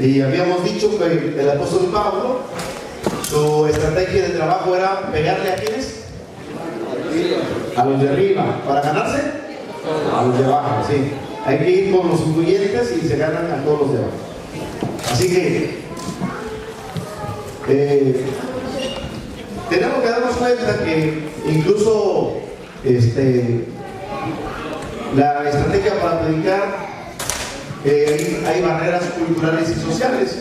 Y habíamos dicho que el apóstol Pablo, su estrategia de trabajo era pegarle a ¿quiénes? A los de arriba. ¿Para ganarse? A los de abajo, sí. Hay que ir con los influyentes y se ganan a todos los de abajo. Así que tenemos que darnos cuenta que incluso la estrategia para predicar, hay barreras culturales y sociales.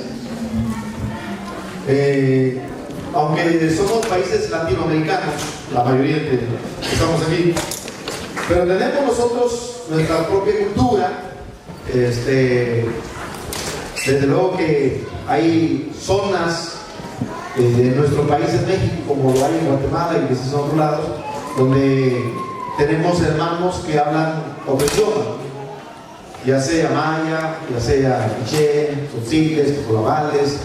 Aunque somos países latinoamericanos, la mayoría que estamos aquí, pero tenemos nosotros nuestra propia cultura. Desde luego que hay zonas de nuestro país en México, como lo hay en Guatemala y que son otros lados, donde tenemos hermanos que hablan otro idioma, ya sea maya, ya sea quiché, tzotziles, topolabales,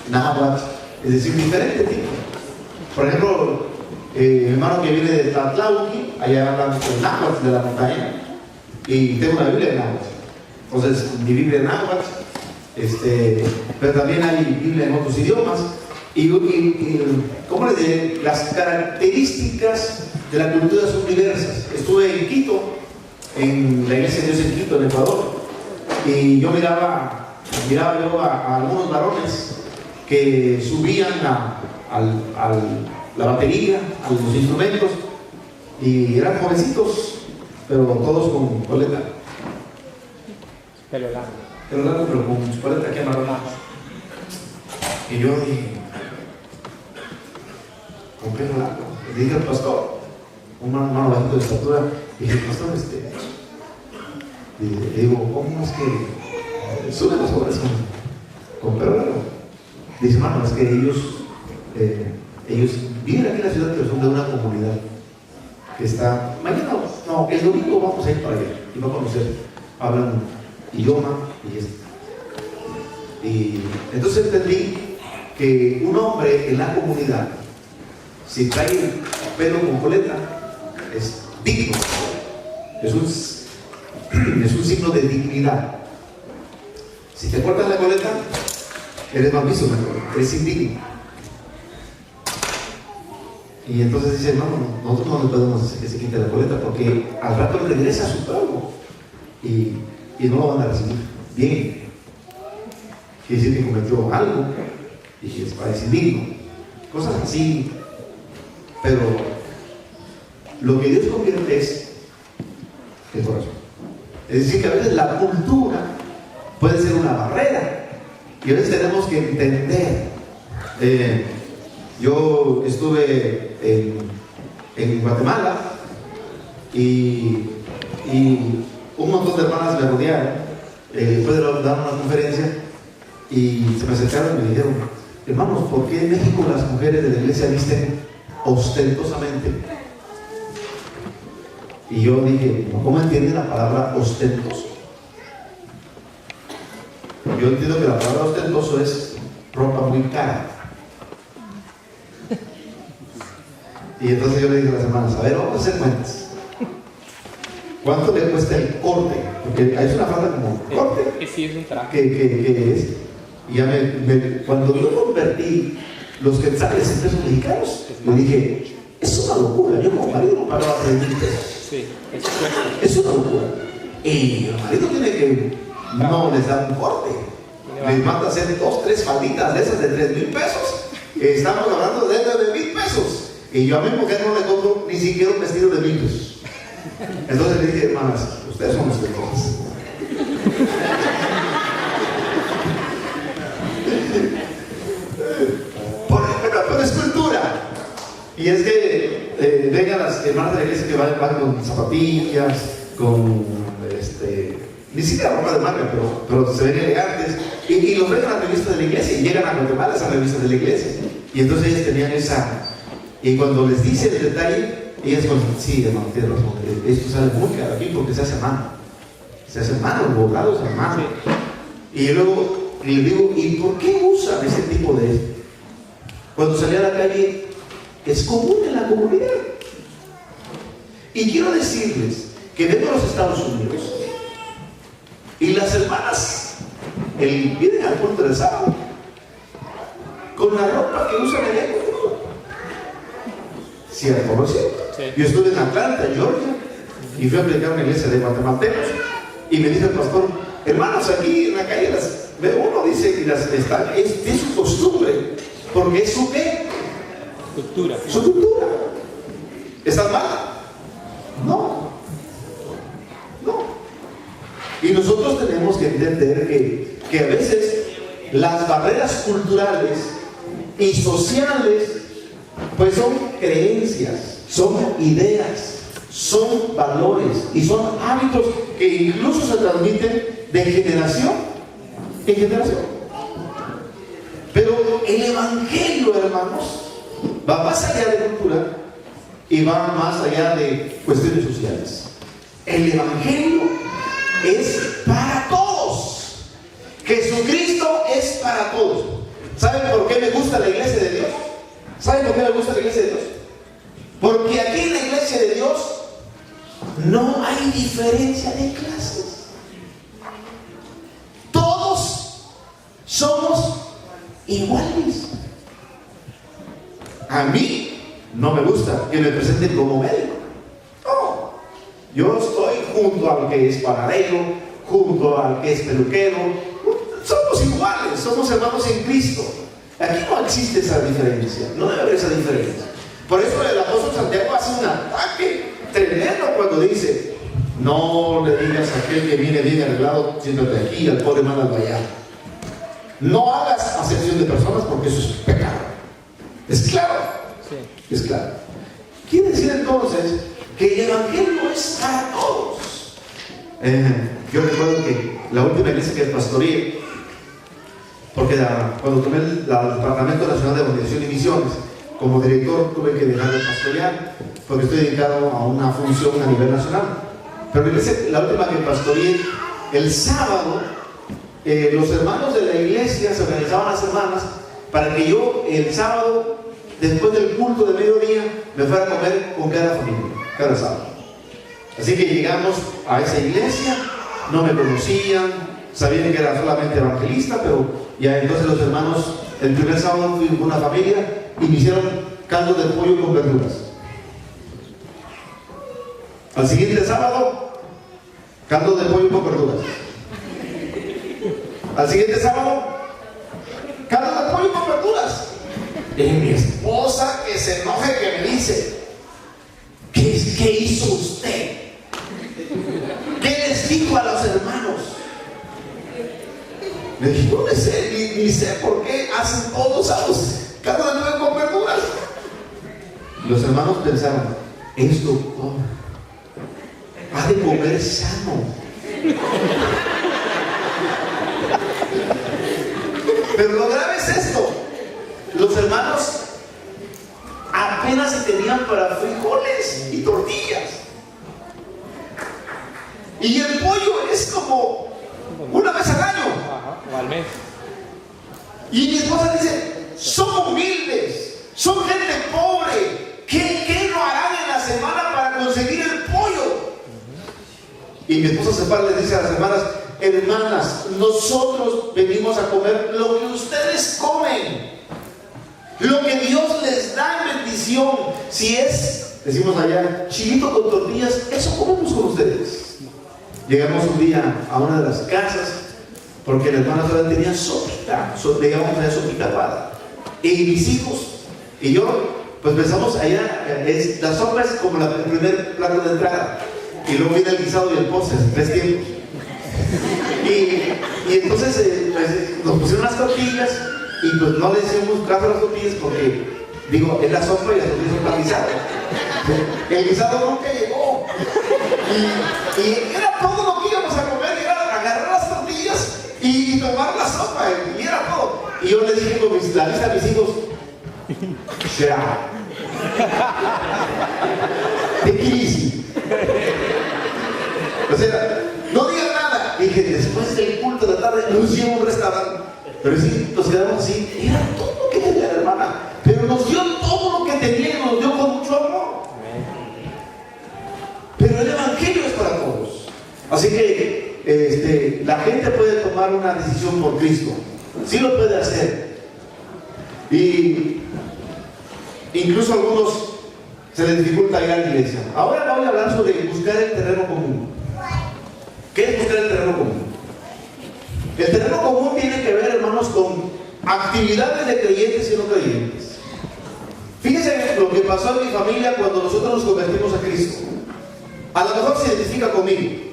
náhuatl, es decir, diferente tipo. Por ejemplo, mi hermano que viene de Tlatlauqui, allá hablan el náhuatl de la montaña, y tengo una Biblia en náhuatl. Entonces, mi Biblia en náhuatl, pero también hay Biblia en otros idiomas. Y ¿cómo les diré? Las características de la cultura son diversas. Estuve en Quito, en la iglesia de Dios en Quito, en Ecuador, y yo miraba a algunos varones que subían a la batería, a los instrumentos, y eran jovencitos, pero todos con coleta. Pelo largo. Pelo largo, pero con coleta aquí amarronada. Y yo dije, con pelo largo. Le dije al pastor, un hermano bajito de estatura, y dije, pastor, le digo, ¿cómo es que suben las obras con pelo largo? Dice, hermano, es que ellos viven aquí en la ciudad, pero son de una comunidad que está, mañana, no, el domingo vamos a ir para allá y vamos a conocer, hablan idioma y entonces entendí que un hombre en la comunidad, si trae pelo con coleta, es digno, es un signo de dignidad. Si te cortas la coleta, eres mal visto, eres indigno. Y entonces dice, no, nosotros no le podemos hacer que se quite la coleta porque al rato regresa a su pueblo y no lo van a recibir bien. Quiere decir que cometió algo y que parece indigno. Cosas así. Pero lo que Dios convierte es el corazón. Es decir, que a veces la cultura puede ser una barrera y a veces tenemos que entender. Yo estuve en Guatemala y un montón de hermanas me rodearon después de dar una conferencia y se me acercaron y me dijeron, hermanos, ¿por qué en México las mujeres de la iglesia visten ostentosamente? Y yo dije, ¿cómo entienden la palabra ostentoso? Yo entiendo que la palabra ostentoso es ropa muy cara. Y entonces yo le dije a las hermanas, a ver, vamos a hacer cuentas. ¿Cuánto le cuesta el corte? Porque hay una falta como corte. Sí, es un traje. ¿Qué es? Y ya cuando yo convertí los quetzales en pesos mexicanos, le dije, es una locura. Yo como marido no pagaba 3,000 pesos. Sí, eso cuesta. Es una locura. Y el marido tiene que, no les da un corte. Les manda a hacer 2, 3 falditas de esas de 3,000 pesos. Estamos hablando de 9,000 pesos. Y yo a mi mujer no le compro ni siquiera un vestido de 1,000 pesos. Entonces le dije, hermanas, ustedes son los mejores. Pero es cultura. Y es que vengan las hermanas de la iglesia que van con zapatillas, con ni siquiera ropa de marca, pero se ven elegantes. Y los ven a las revistas de la iglesia y llegan a Guatemala esas revistas de la iglesia. Y entonces ellas tenían esa. Y cuando les dice el detalle, ellas con sí, hermano, tienes razón, esto sale muy caro aquí porque se hace a mano. Se hace a mano, bordados a mano. Y luego les digo, ¿y por qué usan ese tipo de? Cuando salía a la calle, es común en la comunidad. Y quiero decirles que vengo a los Estados Unidos y las hermanas vienen al culto del sábado con la ropa que usan allá. ¿Cierto o no es cierto? Sí. Yo estuve en Atlanta, Georgia, y fui a predicar a una iglesia de guatemaltecos, y me dice el pastor: hermanos, aquí en la calle uno dice que es su costumbre, porque es su ¿qué? Cultura. Su cultura. ¿Está mal? No. Y nosotros tenemos que entender que a veces las barreras culturales y sociales pues son creencias, son ideas, son valores y son hábitos que incluso se transmiten de generación en generación. Pero el evangelio, hermanos, va más allá de cultura y va más allá de cuestiones sociales. El evangelio es para todos. Jesucristo es para todos. ¿Saben por qué me gusta la iglesia de Dios? ¿Saben por qué me gusta la iglesia de Dios? Porque aquí en la iglesia de Dios no hay diferencia de clases. Todos somos iguales. A mí no me gusta que me presenten como médico. No. Yo estoy junto al que es panadero, junto al que es peluquero. Somos iguales, somos hermanos en Cristo. Aquí no existe esa diferencia, no debe haber esa diferencia. Por eso el apóstol Santiago hace un ataque tremendo cuando dice: no le digas a aquel que viene bien arreglado, siéntate aquí, al pobre mándalo allá. No hagas acepción de personas, porque eso es pecado. ¿Es claro? Sí. Es claro. Quiere decir entonces que el evangelio es para todos. Yo recuerdo que la última iglesia que pastoreé, porque cuando tomé el Departamento Nacional de Evangelización y Misiones, como director tuve que dejar de pastorear, porque estoy dedicado a una función a nivel nacional. Pero la última que pastoreé, el sábado, los hermanos de la iglesia se organizaban las hermanas para que yo el sábado, después del culto de mediodía, me fuera a comer con cada familia, cada sábado. Así que llegamos a esa iglesia, no me conocían, sabían que era solamente evangelista, pero ya entonces los hermanos, el primer sábado fui con una familia y me hicieron caldo de pollo con verduras. Al siguiente sábado, caldo de pollo con verduras. Al siguiente sábado, caldo de pollo con verduras. Y mi esposa, que se enoje, que me dice: ¿qué hizo usted? ¿Qué les dijo a los hermanos? Le dije: no le sé, ni sé por qué hacen todos caldo de pollo con verduras. Los hermanos pensaron: es doctor, ha de comer sano. Pero lo grave es esto: los hermanos apenas se tenían para frijoles y tortillas, y el pollo es como una vez al año. Ajá, o al mes. Y mi esposa dice: son humildes, son gente pobre, ¿qué no harán en la semana para conseguir el pollo? Y mi esposa se para y les dice a las hermanas: hermanas, nosotros venimos a comer lo que ustedes comen, lo que Dios les da en bendición. Si es, decimos allá, chilito con tortillas, eso comemos con ustedes. Llegamos un día a una de las casas, porque la hermana todavía tenía sopita, digamos una sopita aguada, y mis hijos y yo, pues pensamos allá, la sopa es como el primer plato de entrada, y luego viene el guisado y el postre, 3 tiempos. Y entonces pues, nos pusieron las tortillas, y pues no le hicimos caso a las tortillas porque, digo, es la sopa y las tortillas son para guisado. El guisado nunca llegó. Y era todo lo que íbamos a comer, era agarrar las tortillas y tomar la sopa, y era todo. Y yo le dije con la lista a mis hijos: será de crisis. O sea, no digan nada. Dije: después del culto de la tarde nos llevamos a un restaurante. Pero sí, nos quedamos así. Era todo lo que tenía la hermana, pero nos dio todo lo que tenía y nos dio con mucho amor. Pero el evangelio es para todos. Así que la gente puede tomar una decisión por Cristo. Sí lo puede hacer. Y incluso a algunos se les dificulta ir a la iglesia. Ahora voy a hablar sobre buscar el terreno común. ¿Qué es buscar el terreno común? El terreno común tiene que ver, hermanos, con actividades de creyentes y no creyentes. Fíjense lo que pasó en mi familia cuando nosotros nos convertimos a Cristo. A lo mejor se identifica conmigo.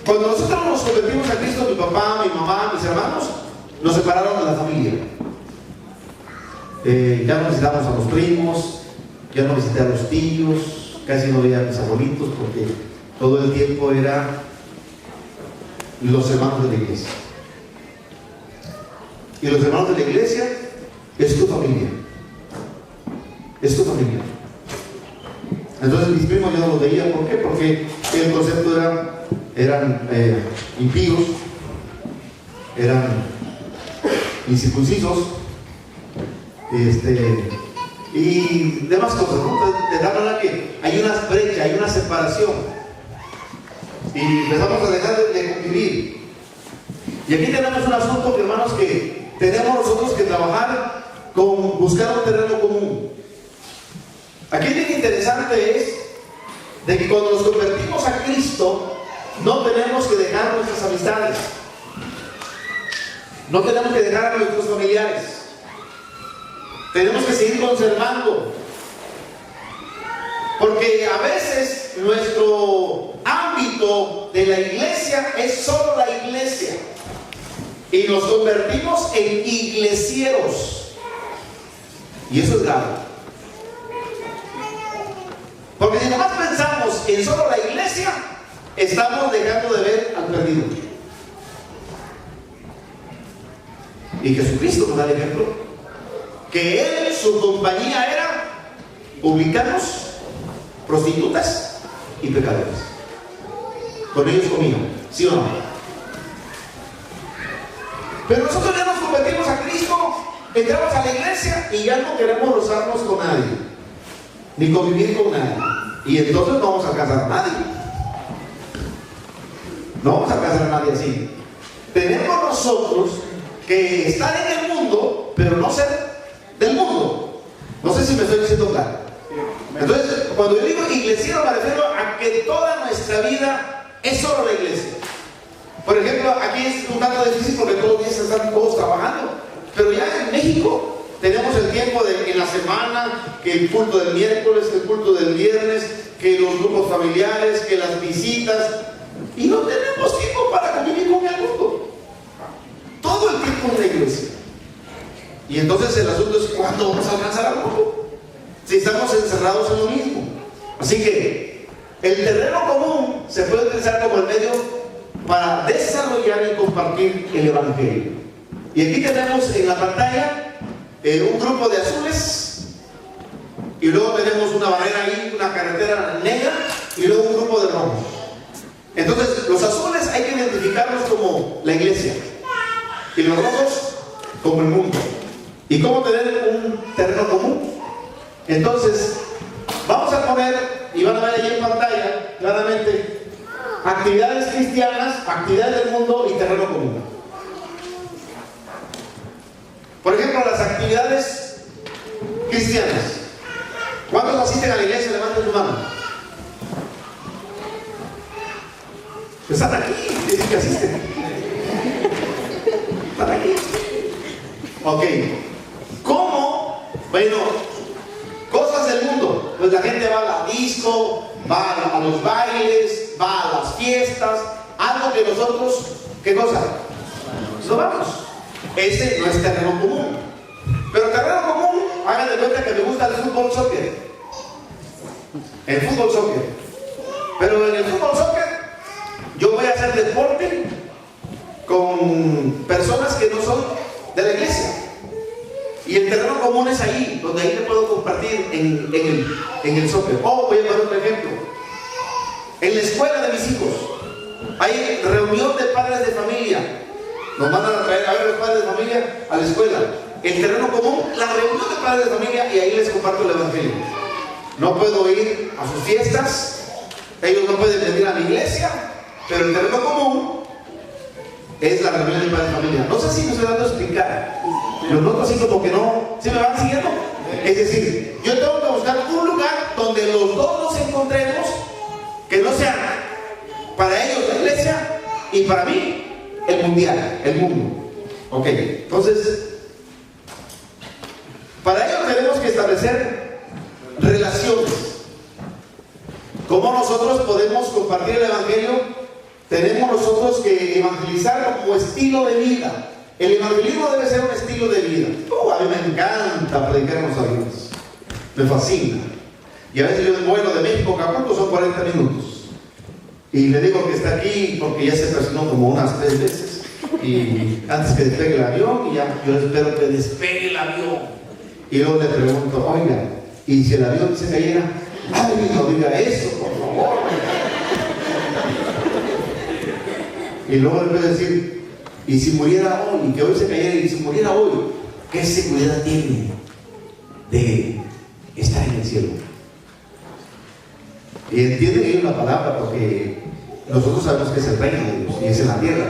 Cuando nosotros nos convertimos a Cristo, mi papá, mi mamá, mis hermanos, nos separaron de la familia. Ya no visitamos a los primos, ya no visité a los tíos, casi no veía a mis abuelitos porque todo el tiempo eran los hermanos de la iglesia. Y los hermanos de la iglesia es tu familia. Es tu familia. Entonces mis primos yo no los veía. ¿Por qué? Porque el concepto eran impíos, eran incircuncisos, y demás cosas, ¿no? De tal manera que hay una brecha, hay una separación, y empezamos a dejar de convivir. Y aquí tenemos un asunto, hermanos, que tenemos nosotros que trabajar con buscar un terreno común. Aquí lo interesante es de que cuando nos convertimos a Cristo, no tenemos que dejar nuestras amistades, no tenemos que dejar a nuestros familiares, tenemos que seguir conservando, porque a veces nuestro ámbito de la iglesia es solo la iglesia y nos convertimos en iglesieros, y eso es grave. Porque si nomás pensamos en solo la iglesia, estamos dejando de ver al perdido. Y Jesucristo nos da el ejemplo que él, su compañía era publicanos, prostitutas y pecadores. Con ellos comía, ¿sí o no? Pero nosotros ya nos convertimos a Cristo, entramos a la iglesia y ya no queremos rozarnos con nadie, ni convivir con nadie. Y entonces no vamos a alcanzar a nadie. No vamos a alcanzar a nadie así. Tenemos nosotros que estar en el mundo, pero no ser del mundo. No sé si me estoy diciendo claro. Entonces, cuando yo digo iglesiero, me refiero a que toda nuestra vida es solo la iglesia. Por ejemplo, aquí es un tanto difícil porque todos los días están todos trabajando. Pero ya en México tenemos el tiempo en la semana, que el culto del miércoles, que el culto del viernes, que los grupos familiares, que las visitas, y no tenemos tiempo para convivir con el mundo. Todo el tiempo en la iglesia. Y entonces el asunto es ¿cuándo vamos a alcanzar al mundo? Si estamos encerrados en lo mismo. Así que el terreno común se puede utilizar como el medio para desarrollar y compartir el evangelio. Y aquí tenemos en la pantalla un grupo de azules, y luego tenemos una barrera ahí, una carretera negra, y luego un grupo de rojos. Entonces los azules hay que identificarlos como la iglesia y los rojos como el mundo. ¿Y cómo tener un terreno común? Entonces vamos a poner, y van a ver ahí en pantalla claramente, actividades cristianas, actividades del mundo y terreno común. Por ejemplo, las actividades cristianas. ¿Cuántos asisten a la iglesia? Levanten su mano. Están aquí, dicen que asisten. Están aquí. Ok. ¿Cómo? Bueno, cosas del mundo. Pues la gente va a la disco, va a los bailes, va a las fiestas, algo que nosotros, ¿qué cosa? No vamos. Ese no es terreno común. Pero terreno común, hagan de cuenta que me gusta el fútbol soccer. El fútbol soccer. Pero en el fútbol soccer, yo voy a hacer deporte con personas que no son de la iglesia. Y el terreno común es ahí, donde ahí le puedo compartir en el soccer. Voy a dar otro ejemplo. En la escuela de mis hijos, hay reunión de padres de familia. Nos mandan a traer a ver los padres de familia a la escuela. El terreno común, la reunión de padres de familia, y ahí les comparto el evangelio. No puedo ir a sus fiestas, ellos no pueden venir a la iglesia, Pero el terreno común es la reunión de padres de familia. No sé si me estoy dando a explicar. Lo noto así como que no. ¿Sí me van siguiendo? Es decir, yo tengo que buscar un lugar donde los dos nos encontremos, que no sea para ellos la iglesia y para mí el mundial, el mundo. Ok, entonces, para ello tenemos que establecer relaciones. ¿Cómo nosotros podemos compartir el evangelio? Tenemos nosotros que evangelizar como estilo de vida. El evangelismo debe ser un estilo de vida. A mí me encanta predicar en los aviones, me fascina. Y a veces yo vuelo de México a Acapulco, son 40 minutos. Y le digo que está aquí porque ya se presionó como unas 3 veces. Y antes que despegue el avión, y ya yo espero que despegue el avión. Y luego le pregunto, oiga, ¿y si el avión se cayera? Ay, no diga eso, por favor. Y luego le puedo decir, ¿y si muriera hoy? Y que hoy se cayera, y si muriera hoy, ¿qué seguridad tiene de estar en el cielo? Y entienden ellos la palabra porque nosotros sabemos que es el reino de Dios y es en la tierra.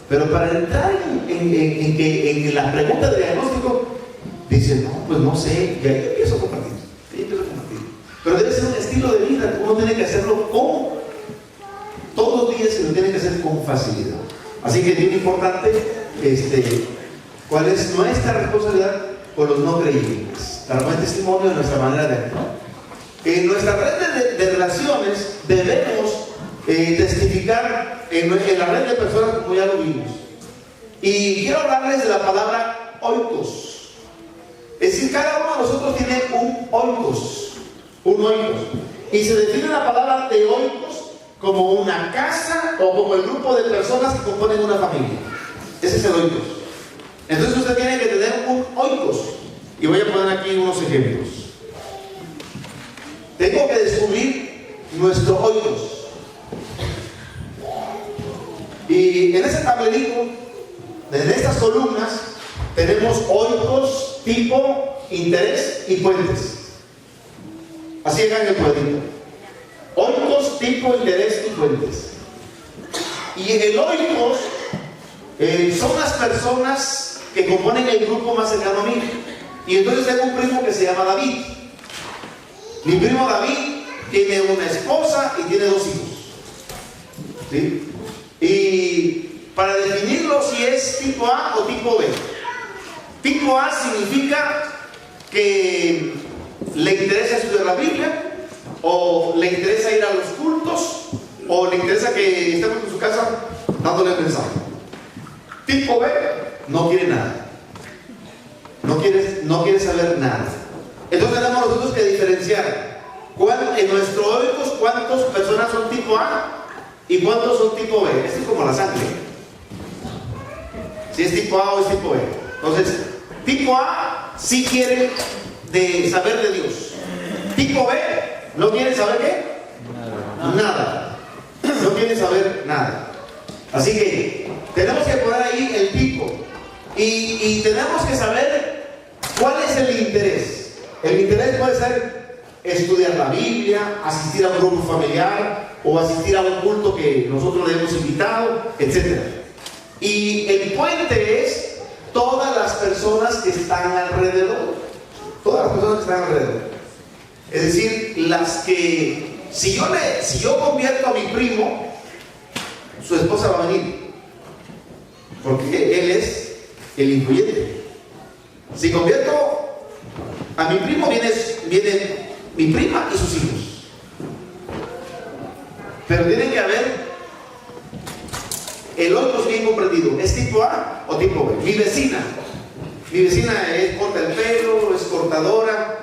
Pero para entrar en la pregunta de diagnóstico, dicen, no, pues no sé, y ahí empiezo a compartir. Pero debe ser un estilo de vida, uno tiene que hacerlo todos los días, y lo tiene que hacer con facilidad. Así que es bien importante cuál es nuestra responsabilidad con los no creyentes. Dar buen testimonio de nuestra manera de actuar. En nuestra red de relaciones debemos testificar en la red de personas, como ya lo vimos. Y quiero hablarles de la palabra oikos. Es decir, cada uno de nosotros tiene un oikos. Y se define la palabra de oikos como una casa o como el grupo de personas que componen una familia. Ese es el oikos. Entonces usted tiene que tener un oikos. Y voy a poner aquí unos ejemplos. Tengo que descubrir nuestro oikos. Y en ese tablerito, en estas columnas, tenemos oikos, tipo, interés y puentes. Así hagan el cuadrito. Oikos, tipo, interés y puentes. Y en el oikos son las personas que componen el grupo más cercano a mí. Y entonces tengo un primo que se llama David. Mi primo David tiene una esposa y tiene 2 hijos. ¿Sí? Y para definirlo si es tipo A o tipo B. Tipo A significa que le interesa estudiar la Biblia, o le interesa ir a los cultos, o le interesa que estemos en su casa dándole el mensaje. Tipo B no quiere nada. No quiere saber nada. Entonces tenemos nosotros que diferenciar en nuestro oikos cuántas personas son tipo A y cuántos son tipo B. Esto es como la sangre. Si es tipo A o es tipo B. Entonces, tipo A sí quiere saber de Dios. Tipo B no quiere saber ¿qué? Nada. No quiere saber nada. Así que tenemos que poner ahí el tipo. Y tenemos que saber cuál es el interés. El interés puede ser estudiar la Biblia, asistir a un grupo familiar o asistir a un culto que nosotros le hemos invitado, etc. Y el puente es todas las personas que están alrededor. Todas las personas que están alrededor. Es decir, las que si yo convierto a mi primo, su esposa va a venir, porque él es el influyente. Si convierto a mi primo, viene mi prima y sus hijos. Pero tiene que haber el otro bien comprendido. ¿Es tipo A o tipo B? Mi vecina corta el pelo, es cortadora,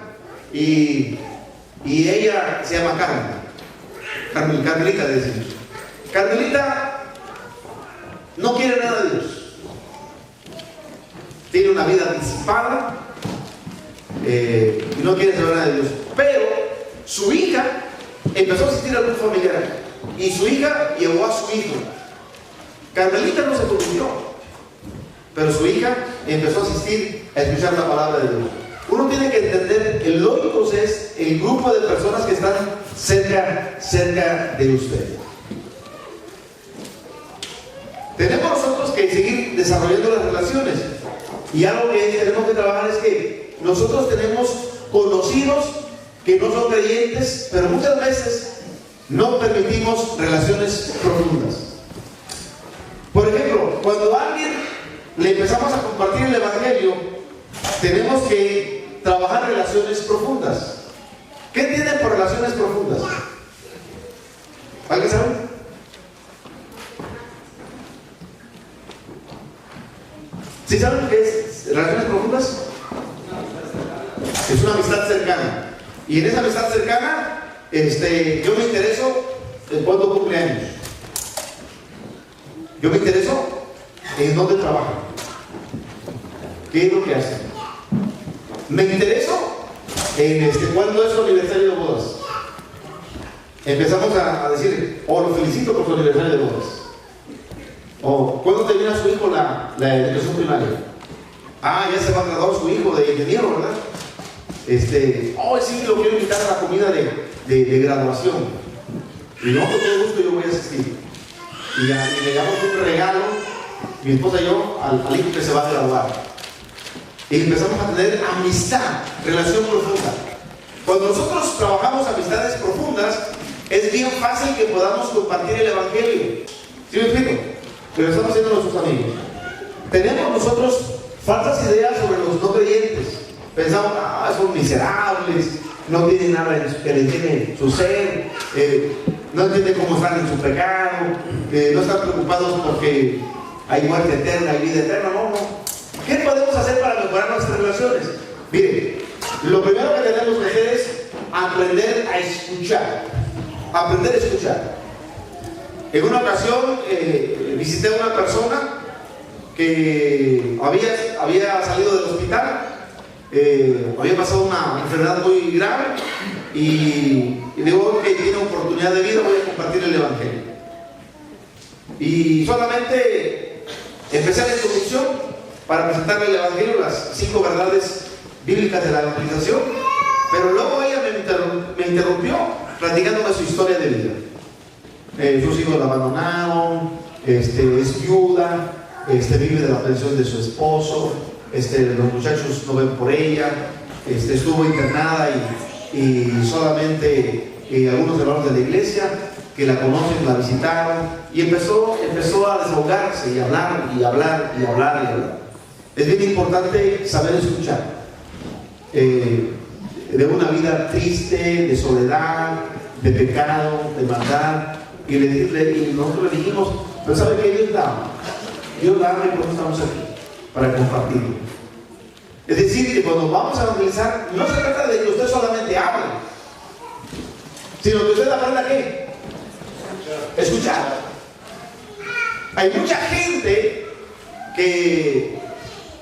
y ella se llama Carmelita le decimos. Carmelita no quiere nada de Dios. Tiene una vida disipada y no quiere saber nada de Dios. Pero su hija empezó a asistir al grupo familiar y su hija llevó a su hijo. Carmelita no se convirtió, pero su hija empezó a asistir a escuchar la palabra de Dios. Uno tiene que entender que el oikos es el grupo de personas que están cerca de usted. desarrollando las relaciones. Y algo que tenemos que trabajar es que nosotros tenemos conocidos que no son creyentes, pero muchas veces no permitimos relaciones profundas. Por ejemplo, cuando a alguien le empezamos a compartir el Evangelio, tenemos que trabajar relaciones profundas. ¿Qué entienden por relaciones profundas? ¿Alguien sabe? ¿Sí saben qué es relaciones profundas? Es una amistad cercana. Y en esa amistad cercana, yo me intereso en cuándo cumple años. Yo me intereso en dónde trabaja. ¿Qué es lo que hace? Me intereso en cuándo es su aniversario de bodas. Empezamos a decir, lo felicito por su aniversario de bodas. O ¿cuándo termina su hijo la educación primaria? Ya se va a graduar su hijo de ingeniero, ¿verdad? Sí, lo quiero invitar a la comida de graduación. Y no, con todo gusto yo voy a asistir. Y le damos un regalo, mi esposa y yo, al hijo que se va a graduar. Y empezamos a tener amistad, relación profunda. Cuando nosotros trabajamos amistades profundas, es bien fácil que podamos compartir el Evangelio. ¿Sí me explico? Pero estamos haciendo nuestros amigos. Tenemos nosotros falsas ideas sobre los no creyentes. Pensamos, son miserables, no tienen nada que les tiene su ser, no entienden cómo están en su pecado, no están preocupados porque hay muerte eterna y vida eterna. No. ¿Qué podemos hacer para mejorar nuestras relaciones? Mire, lo primero que tenemos que hacer es aprender a escuchar. Aprender a escuchar. En una ocasión visité a una persona que había salido del hospital, había pasado una enfermedad muy grave y digo que tiene oportunidad de vida, voy a compartir el Evangelio. Y solamente empecé la introducción para presentarle el Evangelio, las 5 verdades bíblicas de la evangelización, pero luego ella me interrumpió platicándome su historia de vida. Sus hijos la abandonaron, es viuda, vive de la pensión de su esposo, los muchachos no ven por ella, estuvo internada y solamente algunos hermanos de la iglesia que la conocen la visitaron y empezó a desahogarse y hablar. Es bien importante saber escuchar. De una vida triste, de soledad, de pecado, de maldad, y nosotros le dijimos, pero ¿sabe qué? Dios la ama y por eso estamos aquí, para compartirlo. Es decir, que cuando vamos a evangelizar, no se trata de que usted solamente hable, sino que usted aprenda ¿qué? Escuchar. Hay mucha gente que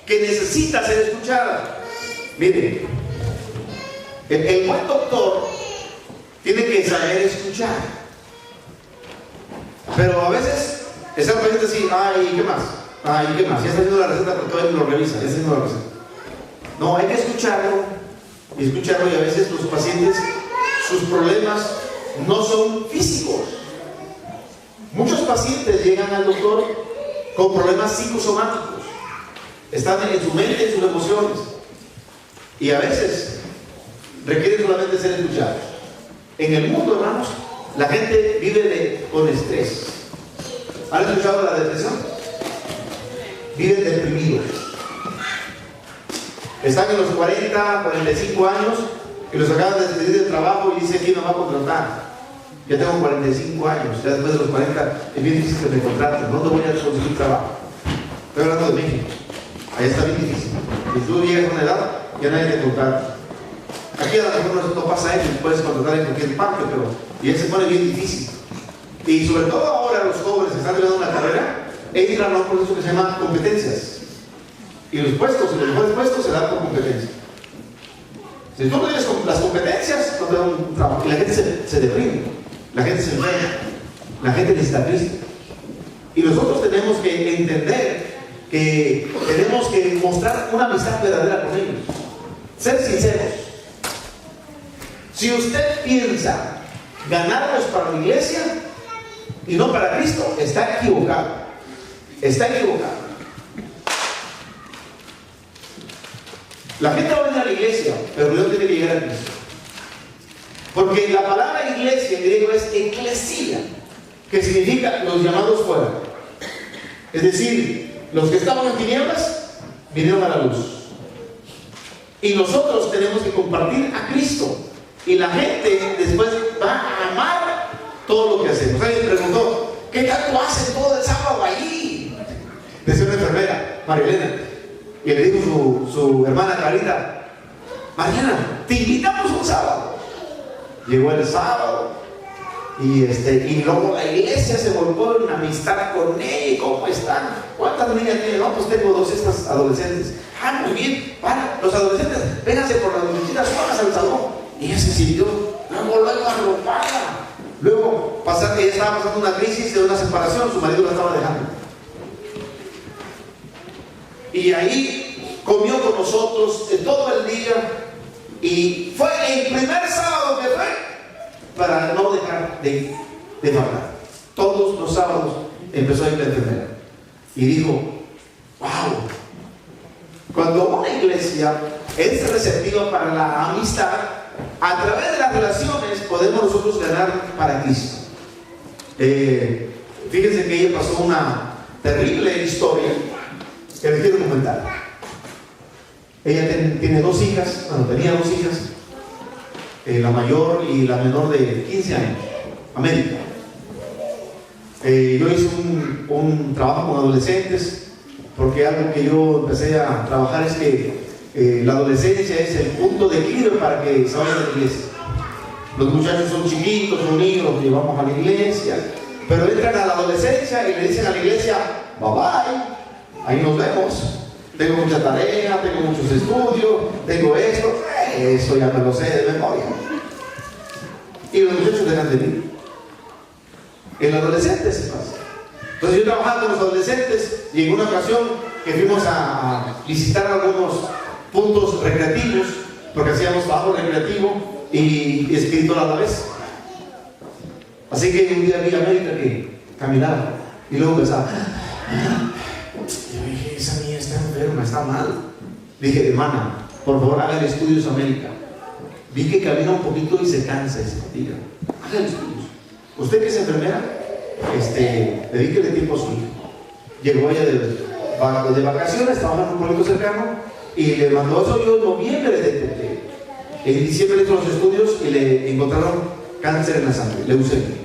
necesita ser escuchada. Mire, el buen doctor tiene que saber escuchar. Pero a veces está el paciente así, ¿qué más? ¿Qué más? Ya está haciendo la receta porque todavía no lo revisa, ya está haciendo la receta. No, hay que escucharlo y a veces los pacientes, sus problemas no son físicos. Muchos pacientes llegan al doctor con problemas psicosomáticos. Están en su mente, en sus emociones. Y a veces requieren solamente ser escuchados. En el mundo, hermanos, la gente vive con estrés. ¿Han escuchado la depresión? Viven deprimidos. Están en los 40, 45 años y los acaban de despedir del trabajo y dicen: ¿quién me va a contratar? Ya tengo 45 años, ya después de los 40 es bien difícil que me contraten. ¿Dónde voy a conseguir trabajo? Estoy hablando de México. Ahí está bien difícil. Si tú llegas a una edad, ya nadie te contrata. Aquí a lo mejor no pasa eso, puedes contratar en cualquier parte, pero ya se pone bien difícil. Y sobre todo ahora los jóvenes que están estudiando una carrera, entran a un proceso que se llama competencias. Y los mejores puestos se dan por competencia. Si tú no tienes las competencias, no te dan un trabajo. Y la gente se deprime, la gente se enferma, la gente necesita triste. Y nosotros tenemos que entender que tenemos que mostrar una amistad verdadera con ellos. Ser sinceros. Si usted piensa ganarlos para la iglesia y no para Cristo, está equivocado. Está equivocado. La gente va a venir a la iglesia, pero primero tiene que llegar a Cristo. Porque la palabra iglesia en griego es eclesia, que significa los llamados fuera. Es decir, los que estaban en tinieblas vinieron a la luz. Y nosotros tenemos que compartir a Cristo. Y la gente después va a amar todo lo que hacemos. Alguien preguntó, ¿qué tanto hacen todo el sábado ahí? Decía una enfermera, María Elena, y le dijo su hermana Carita, Mariana, te invitamos un sábado. Llegó el sábado y luego la iglesia se volvió en amistad con ella. ¿Cómo están? ¿Cuántas niñas tienen? No, pues tengo 2 estas adolescentes. Ah, muy bien, para los adolescentes, vénganse por las muchachitas, vamos al salón. Y ella se sintió luego arropada. Luego ella estaba pasando una crisis de una separación, su marido la estaba dejando. Y ahí comió con nosotros todo el día. Y fue el primer sábado que fue para no dejar de faltar. Todos los sábados empezó a ir la enfermera. Y dijo, wow, cuando una iglesia es receptiva para la amistad, a través de las relaciones podemos nosotros ganar para Cristo. Fíjense que ella pasó una terrible historia que les quiero comentar. Ella tiene 2 hijas, bueno, tenía 2 hijas, la mayor y la menor de 15 años, América. Yo hice un trabajo con adolescentes, porque algo que yo empecé a trabajar es que la adolescencia es el punto de equilibrio para que se vayan a la iglesia. Los muchachos son chiquitos, son niños, los llevamos a la iglesia, pero entran a la adolescencia y le dicen a la iglesia, bye bye, ahí nos vemos. Tengo mucha tarea, tengo muchos estudios, tengo esto, eso ya me lo sé de memoria. Y los muchachos dejan de venir. En los adolescentes se pasa. Entonces yo trabajaba con los adolescentes y en una ocasión que fuimos a visitar algunos puntos recreativos, porque hacíamos trabajo recreativo y espiritual a la vez. Así que un día vi a América que caminaba y luego empezaba. Yo dije, esa niña está enferma, está mal. Dije, hermana, por favor haga estudios América. Vi que camina un poquito y se cansa y se fatiga. Haga estudios. Usted que es enfermera, dedíquele tiempo a su hijo. Llegó ella de vacaciones, trabajando en un pueblo cercano y le mandó eso. Yo en noviembre detecté. En diciembre hizo los estudios y le encontraron cáncer en la sangre, leucemia.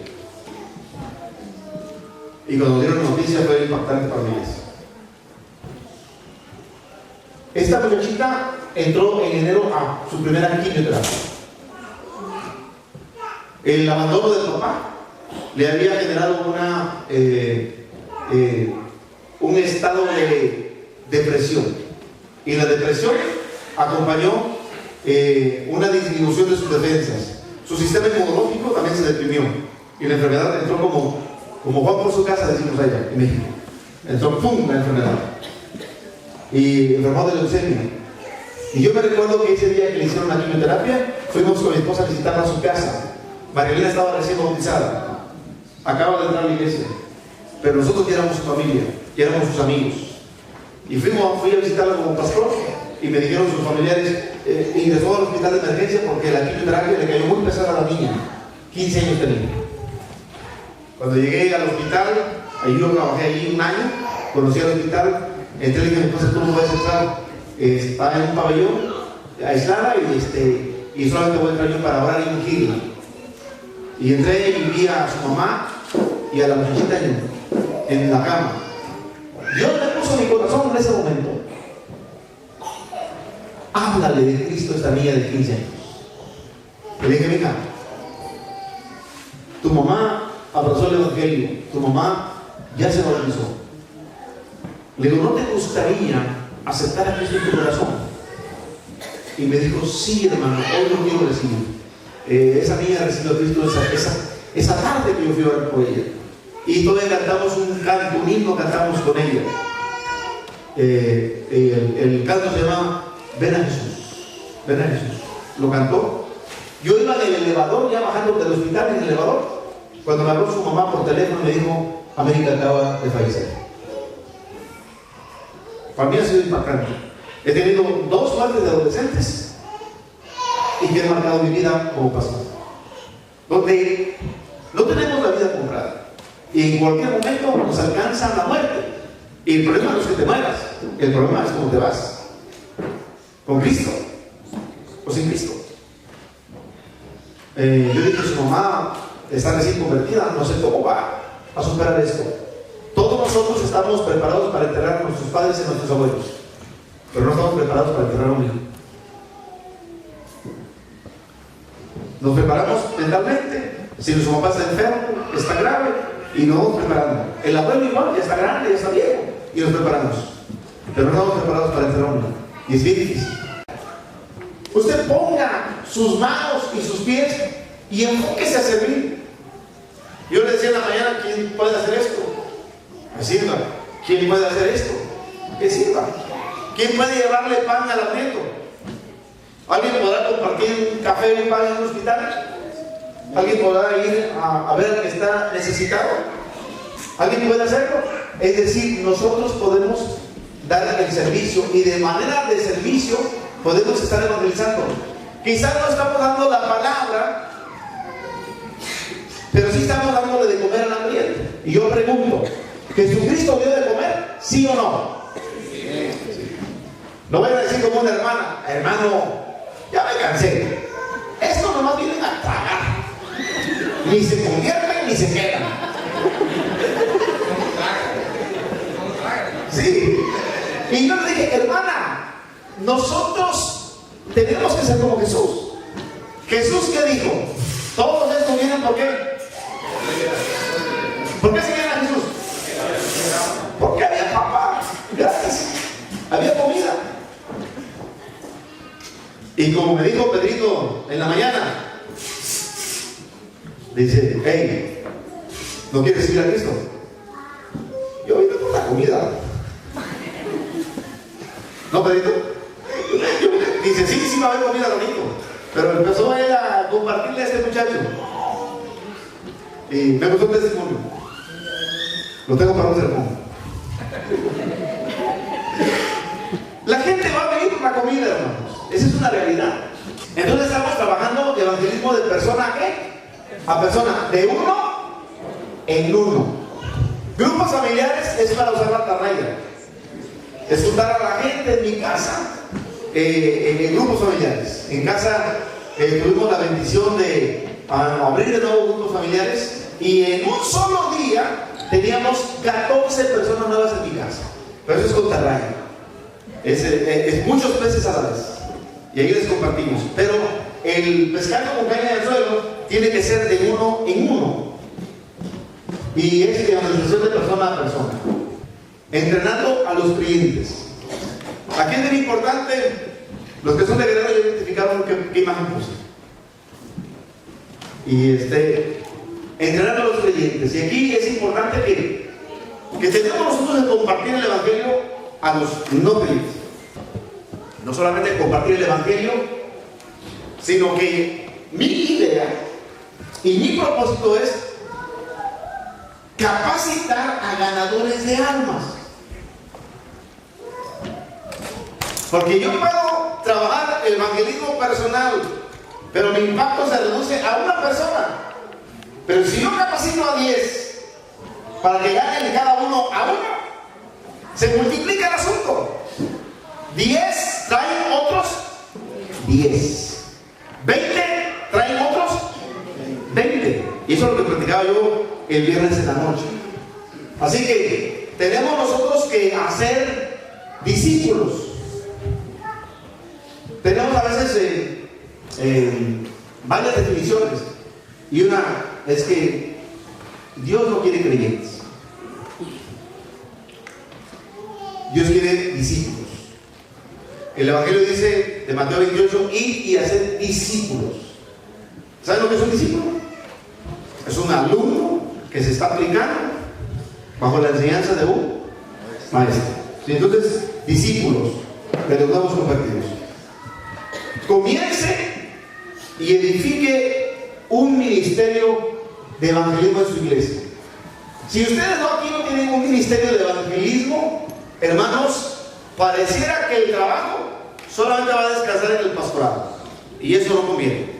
Y cuando dieron noticia fue impactante para mí. Esta muchachita entró en enero a su primera quimioterapia. El abandono del papá le había generado un estado de depresión. Y la depresión acompañó una disminución de sus defensas. Su sistema inmunológico también se deprimió. Y la enfermedad entró como Juan por su casa, decimos allá en México. Entró ¡pum! La enfermedad. Y enfermó de leucemia. Y yo me recuerdo que ese día que le hicieron la quimioterapia, fuimos con mi esposa a visitarla a su casa. María Elena estaba recién bautizada, acaba de entrar a la iglesia, pero nosotros ya éramos su familia, ya éramos sus amigos. Y fui a visitarla como pastor y me dijeron sus familiares, ingresó al hospital de emergencia porque la quimioterapia le cayó muy pesada a la niña. 15 años tenía. Cuando llegué al hospital, ahí yo trabajé allí un año, conocí al hospital, entré y dije, entonces tú no puedes entrar, está en un pabellón aislada y solamente voy a entrar yo para orar y ungirla. Y entré y vi a su mamá y a la muchachita en la cama. Dios me puso en mi corazón en ese momento. Háblale de Cristo a esta niña de 15 años. Le dije, mira, tu mamá abrazó el evangelio, tu mamá ya se bautizó. Le digo, ¿no te gustaría aceptar a Cristo en tu corazón? Y me dijo, sí, hermano, hoy lo quiero recibir. Esa niña recibió a Cristo esa tarde que yo fui a orar por ella. Y todavía cantamos un himno, cantamos con ella. El canto se llama Ven a Jesús. Ven a Jesús. Lo cantó. Yo iba en el elevador, ya bajando del hospital en el elevador, cuando me habló su mamá por teléfono y me dijo, América acaba de fallecer. Para mí ha sido impactante. He tenido 2 muertes de adolescentes y que han marcado mi vida como pastor. Donde no tenemos la vida comprada y en cualquier momento nos alcanza la muerte. Y el problema no es que te mueras, el problema es cómo te vas. ¿Con Cristo o sin Cristo? Yo dije a su mamá, está recién convertida, no sé cómo va a superar esto. Todos nosotros estamos preparados para enterrar a nuestros padres y a nuestros abuelos, pero no estamos preparados para enterrar a un hijo. Nos preparamos mentalmente. Si nuestro papá está enfermo, está grave, y nos vamos preparando. El abuelo igual, ya está grande, ya está viejo, y nos preparamos. Pero no estamos preparados para enterrar a un hijo. Y es bien difícil. Usted ponga sus manos y sus pies y enfóquese a servir. Yo le decía en la mañana, ¿quién puede hacer esto? Que sirva. ¿Quién puede hacer esto? Que sirva. ¿Quién puede llevarle pan al hambriento? ¿Alguien podrá compartir un café y pan en un hospital? ¿Alguien podrá ir a ver al que está necesitado? ¿Alguien puede hacerlo? Es decir, nosotros podemos dar el servicio y de manera de servicio podemos estar evangelizando. Quizás no estamos dando la palabra, pero sí estamos dándole de comer al hambriento. Y yo pregunto, ¿Jesucristo dio de comer? ¿Sí o no? Sí. No voy a decir como una hermana, hermano, ya me cansé. Esto nomás vienen a tragar. Ni se convierten ni se quedan. Sí. Y yo le dije, hermana, nosotros tenemos que ser como Jesús. Jesús, ¿qué dijo? Todos estos vienen, ¿por qué? ¿Por qué se vienen a Jesús? Porque había papá, gracias, había comida. Y como me dijo Pedrito en la mañana, dice, hey, ¿no quieres ir a Cristo? Yo vine por la comida. ¿No, Pedrito? Dice, sí, va a haber comida, bonito. Pero empezó él a compartirle a este muchacho. Y me gustó el testimonio. Lo tengo para un sermón. La gente va a venir por la comida, hermanos. Esa es una realidad. Entonces estamos trabajando evangelismo de persona a qué? A persona, de uno en uno. Grupos familiares es para usar la atarraya. Es juntar a la gente en mi casa, en grupos familiares. En casa tuvimos la bendición de abrir de nuevo grupos familiares y en un solo día teníamos 14 personas nuevas en mi casa. Pero eso es con atarraya. Es muchos peces a la vez. Y ahí les compartimos. Pero el pescado con caña del suelo tiene que ser de uno en uno. Y es evangelización de persona a persona. Entrenando a los clientes. Aquí es bien importante, los que son de Guerrero ya identificaron qué imagen puse. Y entrenando a los creyentes. Y aquí es importante que tenemos nosotros que compartir el evangelio a los no creyentes. No solamente compartir el evangelio, sino que mi idea y mi propósito es capacitar a ganadores de almas. Porque yo puedo trabajar el evangelismo personal, pero mi impacto se reduce a una persona. Pero si yo capacito a 10 para que ganen cada uno a uno, se multiplica el asunto. 10 traen otros 10. 20 traen otros 20. Y eso es lo que platicaba yo el viernes en la noche. Así que tenemos nosotros que hacer discípulos. Tenemos a veces varias definiciones. Y una es que Dios no quiere creyentes. Dios quiere discípulos. El Evangelio dice de Mateo 28, ir y hacer discípulos. ¿Saben lo que es un discípulo? Es un alumno que se está aplicando bajo la enseñanza de un maestro. ¿Sí? Entonces, discípulos de los nuevos convertidos. Comience y edifique un ministerio de evangelismo en su iglesia. Si ustedes aquí no tienen un ministerio de evangelismo, hermanos, pareciera que el trabajo solamente va a descansar en el pastorado. Y eso no conviene.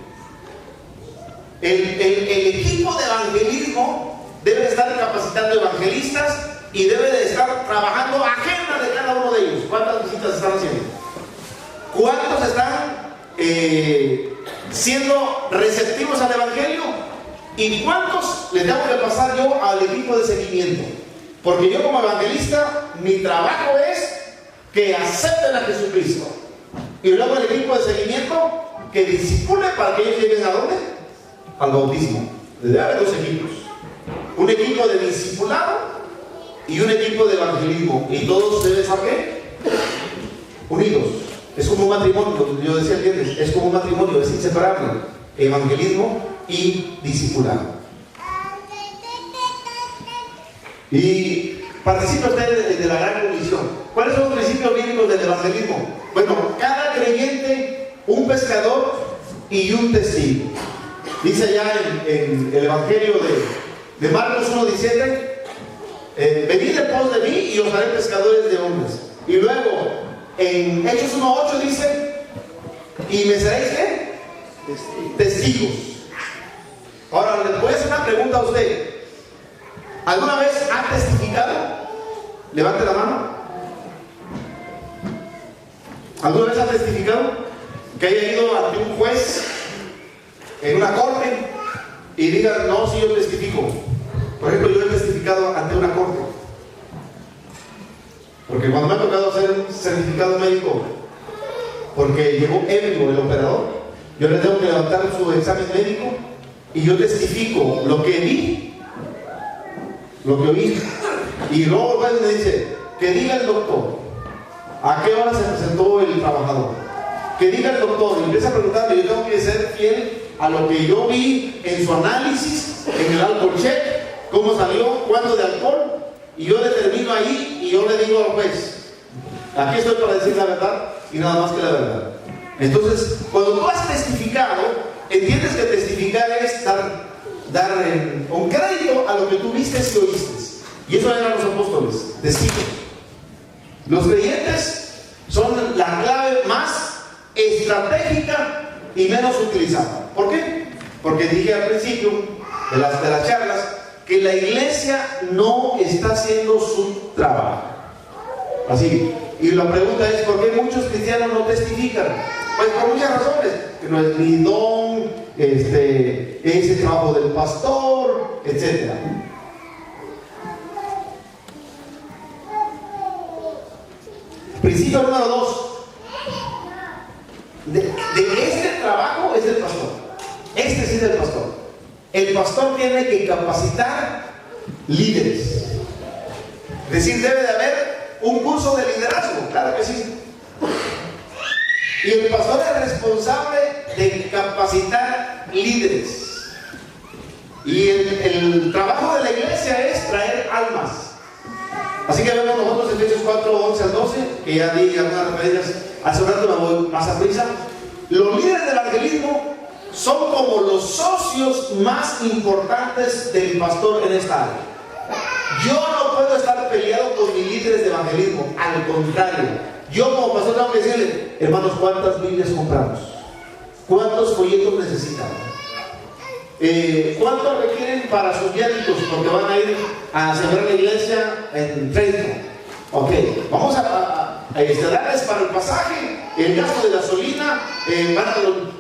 El equipo de evangelismo debe estar capacitando evangelistas y debe de estar trabajando agenda de cada uno de ellos. ¿Cuántas visitas están haciendo? ¿Cuántos están siendo receptivos al evangelio? ¿Y cuántos les tengo que pasar yo al equipo de seguimiento? Porque yo como evangelista, mi trabajo es que acepten a Jesucristo. Y luego el equipo de seguimiento que discipule para que ellos lleguen ¿a dónde? Al bautismo. Debe haber dos equipos. Un equipo de discipulado y un equipo de evangelismo. Y todos deben estar ¿qué? Unidos. Es como un matrimonio, yo decía el viernes, es como un matrimonio, es inseparable. Evangelismo y discipulado. Y participa usted de la gran comisión. ¿Cuáles son los principios bíblicos del evangelismo? Bueno, cada creyente, un pescador y un testigo. Dice allá en el evangelio de Marcos 1:17, venid en pos de mí y os haré pescadores de hombres. Y luego en Hechos 1:8 dice, y me seréis ¿qué? Testigos. Ahora le voy a hacer una pregunta a usted. ¿Alguna vez ha testificado? Levante la mano. ¿Alguna vez ha testificado? Que haya ido ante un juez en una corte y diga, no, si yo testifico. Por ejemplo, yo he testificado ante una corte. Porque cuando me ha tocado hacer un certificado médico, porque llegó ebrio el operador, yo le tengo que levantar su examen médico y yo testifico lo que vi, lo que oí. Y luego el juez me dice, que diga el doctor, ¿a qué hora se presentó el trabajador? Que diga el doctor, y empieza a preguntarme, yo tengo que ser fiel a lo que yo vi en su análisis, en el alcohol check, cómo salió, cuánto de alcohol, y yo determino ahí y yo le digo al juez, aquí estoy para decir la verdad y nada más que la verdad. Entonces, cuando tú has testificado, entiendes que testificar es dar un crédito a lo que tú viste y oíste. Y eso eran los apóstoles, testigos. Los creyentes son la clave más estratégica y menos utilizada. ¿Por qué? Porque dije al principio de las charlas que la iglesia no está haciendo su trabajo. Así. Y la pregunta es, ¿por qué muchos cristianos no testifican? Pues por muchas razones. Que no es mi don, es el trabajo del pastor, etc. Principio número 2. De este trabajo es el pastor. Este sí es el pastor. El pastor tiene que capacitar líderes. Es decir, debe de haber un curso de liderazgo, claro que sí. Y el pastor es responsable de capacitar líderes. Y el trabajo de la iglesia es traer almas. Así que vemos nosotros en Efesios 4:11-12, que ya di algunas referencias hace un rato, me voy más a prisa. Los líderes del evangelismo son como los socios más importantes del pastor en esta área. Yo no puedo estar peleado con mis líderes de evangelismo, al contrario, yo como pastor tengo que decirle, hermanos, ¿cuántas Biblias compramos? ¿Cuántos folletos necesitan? ¿Cuántos requieren para sus viáticos? Porque van a ir a sembrar la iglesia en Trenton. Ok, vamos a darles para el pasaje, el gasto de gasolina,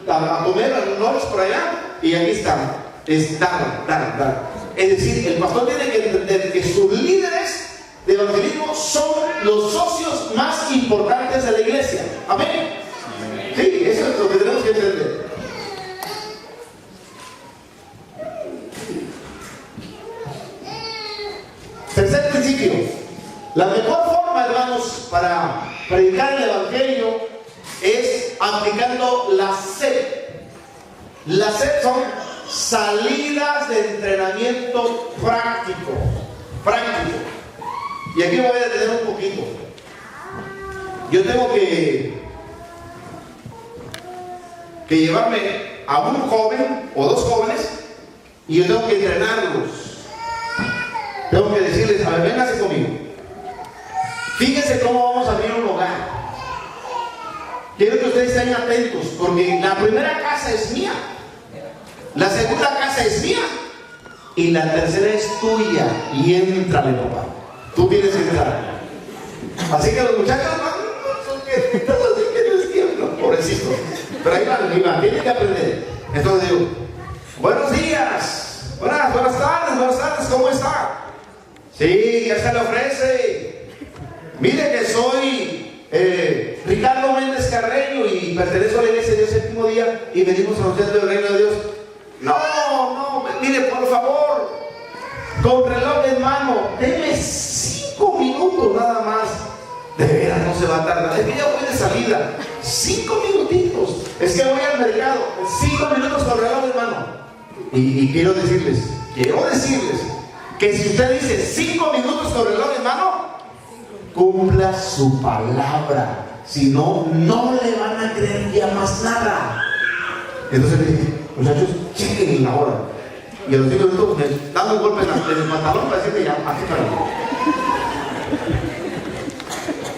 van a comer a lunch por allá, y aquí están. Es dar. Es decir, el pastor tiene que entender que sus líderes de evangelismo son los socios más importantes de la iglesia. ¿Amén? Sí, eso es lo que tenemos que entender. Tercer principio. La mejor forma, hermanos, para predicar el evangelio es aplicando la SEP. La SEP son salidas de entrenamiento práctico. Y aquí me voy a detener un poquito. Yo tengo que llevarme a un joven o dos jóvenes y yo tengo que entrenarlos. Tengo que decirles, a ver, vénganse conmigo. Fíjense cómo vamos a abrir un hogar. quiero que ustedes estén atentos, porque la primera casa es mía, la segunda casa es mía y la tercera es tuya. Y éntrale, papá, tú tienes que entrar. Así que los muchachos todos así que no es tiempo, pobrecito, pero ahí van, tienen que aprender. Entonces digo, buenos días, buenas tardes, ¿cómo está? Sí, ya se le ofrece. Mire que soy Ricardo Méndez Carreño y pertenezco a la Iglesia de Dios Séptimo Día y venimos a anunciar el reino de Dios. No, mire, por favor, con reloj en mano, deme 5 minutos nada más. De veras no se va a tardar, es que ya voy de salida. 5 minutitos, es que voy al mercado. 5 minutos con reloj en mano. Y quiero decirles que si usted dice 5 minutos con reloj en mano, cumpla su palabra. Si no, no le van a creer ya más nada. Entonces le dije, muchachos, chequen la hora. Y a los 5 minutos me dan un golpe en el pantalón para decirme ya, aquí para.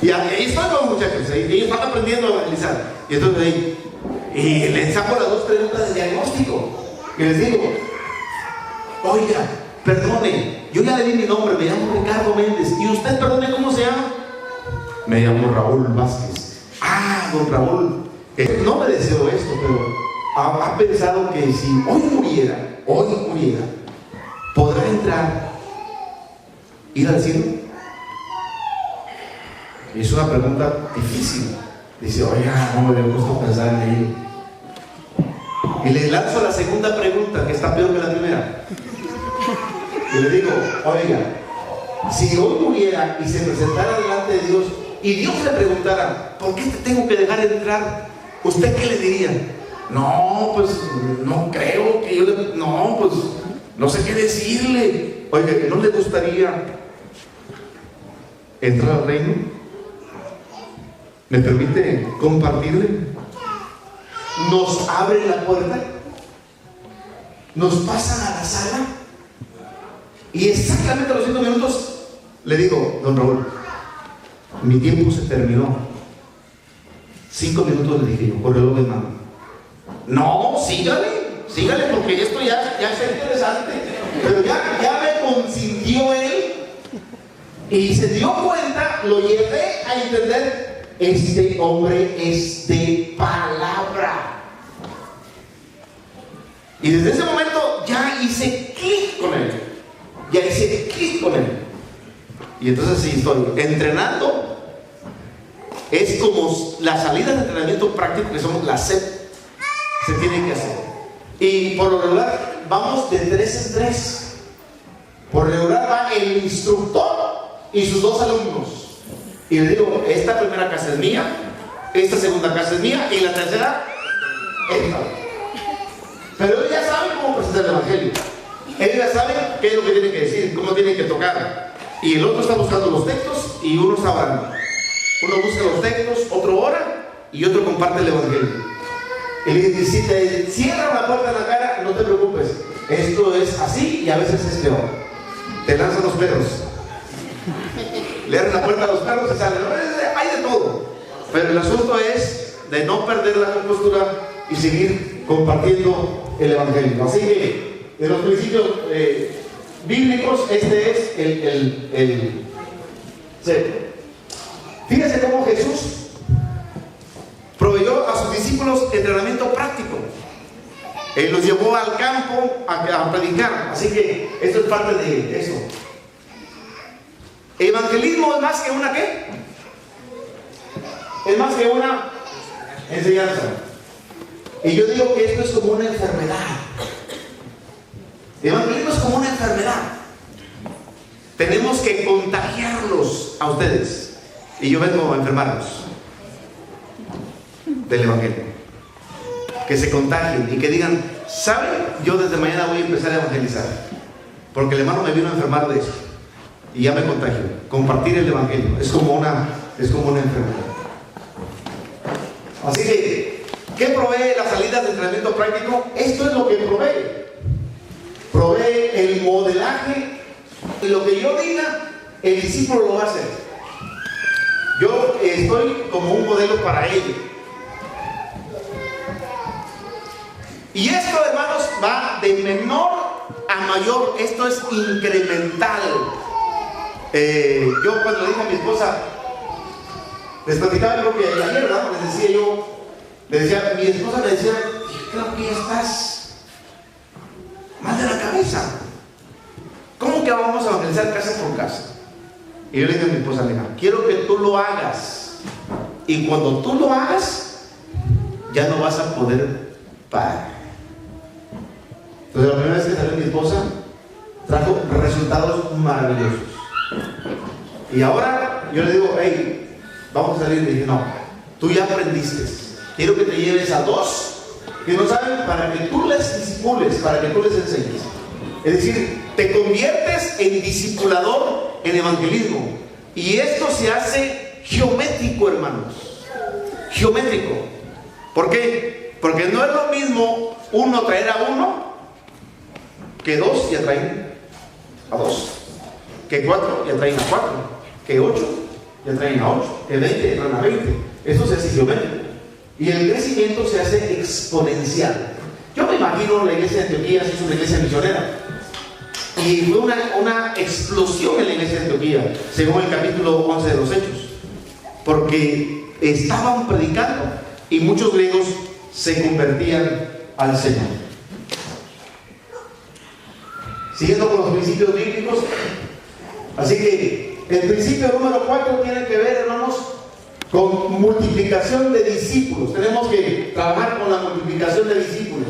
Y ahí están los muchachos, ellos están aprendiendo a evangelizar. Y entonces ahí, y les saco las 2 preguntas de diagnóstico. Y les digo, oiga, perdone, yo ya le di mi nombre, me llamo Ricardo Méndez. ¿Y usted, perdone, cómo se llama? Me llamo Raúl Vázquez. Ah, don Raúl, no me deseo esto, pero ha pensado que si hoy muriera, ¿podrá entrar, ir al cielo? Y es una pregunta difícil. Dice, oiga, no me había puesto a pensar en ello. Y le lanzo la segunda pregunta, que está peor que la primera. Y le digo, oiga, si hoy muriera y se presentara delante de Dios y Dios le preguntara, ¿por qué te tengo que dejar entrar? ¿Usted qué le diría? No, pues no creo que yo le... No, pues no sé qué decirle. Oiga, ¿no le gustaría entrar al reino? ¿Me permite compartirle? Nos abre la puerta, nos pasan a la sala y exactamente a los 5 minutos le digo, don Raúl, mi tiempo se terminó. 5 minutos le dije yo, por reloj en mano. No, sígale porque esto ya es interesante. Pero ya me consintió él y se dio cuenta, lo llevé a entender. Este hombre es de palabra. Y desde ese momento ya hice clic con él. Y entonces sí, estoy entrenando. Es como las salidas de entrenamiento práctico que somos la SEP. Se tienen que hacer. Y por lo regular vamos de 3 en 3. Por lo regular va el instructor y sus 2 alumnos. Y le digo, esta primera casa es mía, esta segunda casa es mía y la tercera esta. Pero ellos ya saben cómo presentar el evangelio. Ellos ya saben qué es lo que tienen que decir, cómo tienen que tocar. Y el otro está buscando los textos y uno está orando. Uno busca los textos, otro ora y otro comparte el evangelio. Y le dice, si te cierran la puerta en la cara, no te preocupes. Esto es así y a veces es peor. Te lanzan los perros. Le abren la puerta a los perros y salen. Hay de todo. Pero el asunto es de no perder la compostura y seguir compartiendo el evangelio. Así que, de los principios bíblicos, este es el fíjense cómo Jesús proveyó a sus discípulos entrenamiento práctico. Él los llevó al campo a predicar. Así que esto es parte de eso. Evangelismo es más que una ¿qué? Es más que una enseñanza. Y yo digo que esto es como una enfermedad. Evangelismo es como una enfermedad. Tenemos que contagiarlos a ustedes. Y yo vengo a enfermarlos del evangelio. Que se contagien y que digan, ¿saben? Yo desde mañana voy a empezar a evangelizar. Porque el hermano me vino a enfermar de eso. Y ya me contagio. Compartir el evangelio es como una enfermedad. Así que, ¿qué provee las salidas de entrenamiento práctico? Esto es lo que provee. Provee el modelaje. Y lo que yo diga, el discípulo lo va a hacer. Yo estoy como un modelo para ellos. Y esto, hermanos, va de menor a mayor. Esto es incremental. Yo cuando le dije a mi esposa, les platicaba, creo que ayer, ¿verdad? Mi esposa me decía, creo que ya estás mal de la cabeza. ¿Cómo que vamos a evangelizar casa por casa? Y yo le dije a mi esposa, mira, quiero que tú lo hagas. Y cuando tú lo hagas, ya no vas a poder parar. Entonces la primera vez que salió mi esposa, trajo resultados maravillosos. Y ahora yo le digo, hey, vamos a salir. Y le dije, no, tú ya aprendiste. Quiero que te lleves a 2 que no saben, para que tú les discipules, para que tú les enseñes. Es decir, te conviertes en discipulador en evangelismo. Y esto se hace geométrico, hermanos. Geométrico. ¿Por qué? Porque no es lo mismo uno traer a uno, que 2 ya traen a 2, que 4 ya traen a 4, que 8 ya traen a 8, que 20 ya traen a 20. Eso se hace geométrico. Y el crecimiento se hace exponencial. Yo me imagino la iglesia de Antioquía es una iglesia misionera. Y fue una explosión en la iglesia de Antioquía, según el capítulo 11 de los Hechos. Porque estaban predicando y muchos griegos se convertían al Señor. Siguiendo con los principios bíblicos. Así que el principio número 4 tiene que ver, hermanos, con multiplicación de discípulos. Tenemos que trabajar con la multiplicación de discípulos.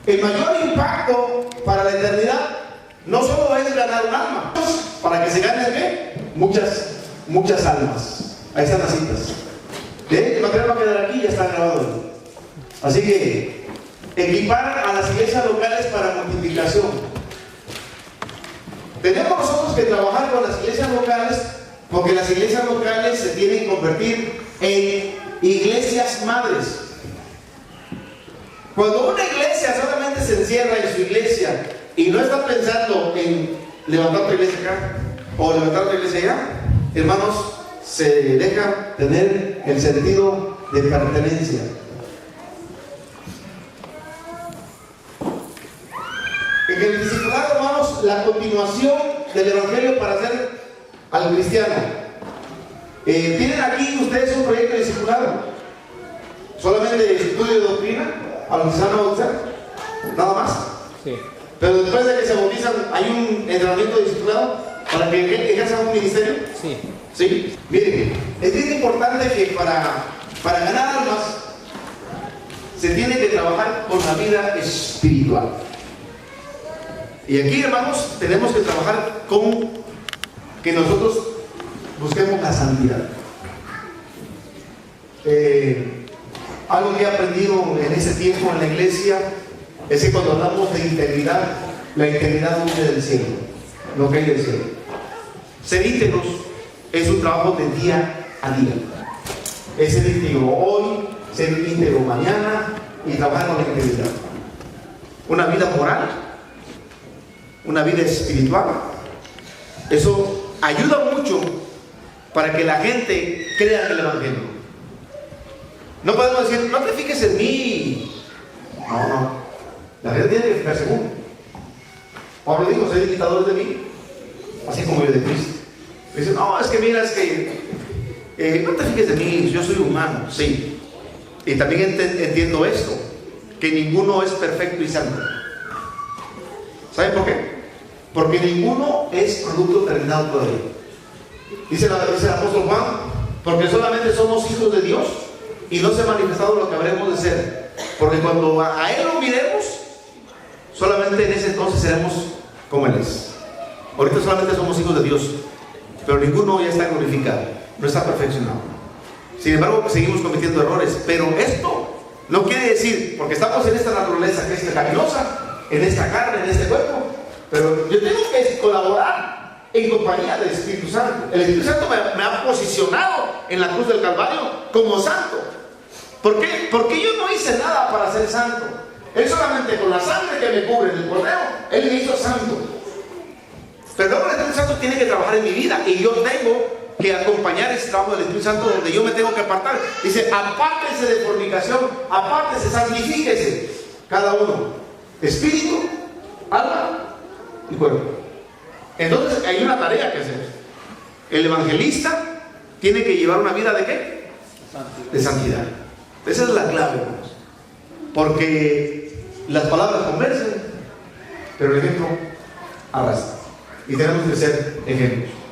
El mayor impacto para la eternidad no solo es ganar un alma, para que se ganen ¿qué? Muchas almas. Ahí están las citas. El material va a quedar aquí, ya está grabado. Así que equipar a las iglesias locales para multiplicación. Tenemos nosotros que trabajar con las iglesias locales, porque las iglesias locales se tienen que convertir en iglesias madres. Cuando una iglesia solamente se encierra en su iglesia y no está pensando en levantar otra iglesia acá o levantar otra iglesia allá, hermanos, se deja tener el sentido de pertenencia. En el discipulado, hermanos, la continuación del evangelio para hacer al cristiano. Tienen aquí ustedes un proyecto de discipulado, solamente de estudio de doctrina a los que se van a bautizar, nada más. Sí. Pero después de que se bautizan, hay un entrenamiento de discipulado para que ejerzan un ministerio. Sí. Sí. Miren, es bien importante que para ganar almas se tiene que trabajar con la vida espiritual. Y aquí, hermanos, tenemos que trabajar con que nosotros busquemos la santidad. Algo que he aprendido en ese tiempo en la iglesia es que cuando hablamos de integridad, la integridad huye del cielo, no cae del cielo. Ser íntegros es un trabajo de día a día. Es ser íntegro hoy, ser íntegro mañana y trabajar con la integridad. Una vida moral, una vida espiritual, eso ayuda mucho para que la gente crea en el evangelio. No podemos decir, no te fijes en mí. No. La gente tiene que fijarse en uno. Pablo dijo, soy imitador de mí, así como yo de Cristo. Dice, no, es que mira, es que no te fijes de mí, yo soy humano, sí. Y también entiendo esto, que ninguno es perfecto y santo. ¿Saben por qué? Porque ninguno es producto terminado todavía. Dice el apóstol Juan, porque solamente somos hijos de Dios y no se ha manifestado lo que habremos de ser. Porque cuando a Él lo miremos, solamente en ese entonces seremos como Él es. Ahorita solamente somos hijos de Dios, pero ninguno ya está glorificado, no está perfeccionado. Sin embargo, seguimos cometiendo errores. Pero esto no quiere decir, porque estamos en esta naturaleza que es pecaminosa, en esta carne, en este cuerpo, pero yo tengo que colaborar en compañía del Espíritu Santo. El Espíritu Santo me ha posicionado en la cruz del Calvario como santo. ¿Por qué? Porque yo no hice nada para ser santo. Él solamente con la sangre que me cubre del cordero, Él me hizo santo. Pero luego el Espíritu Santo tiene que trabajar en mi vida y yo tengo que acompañar ese trabajo del Espíritu Santo donde yo me tengo que apartar. Dice, apártese de fornicación, apártese, santifíquese. cada uno, espíritu, alma y cuerpo. Entonces hay una tarea que hacer. El evangelista tiene que llevar una vida ¿de qué? De santidad. Esa es la clave, hermanos. Porque las palabras convencen, pero el ejemplo arrastra. Y tenemos que ser ejemplos.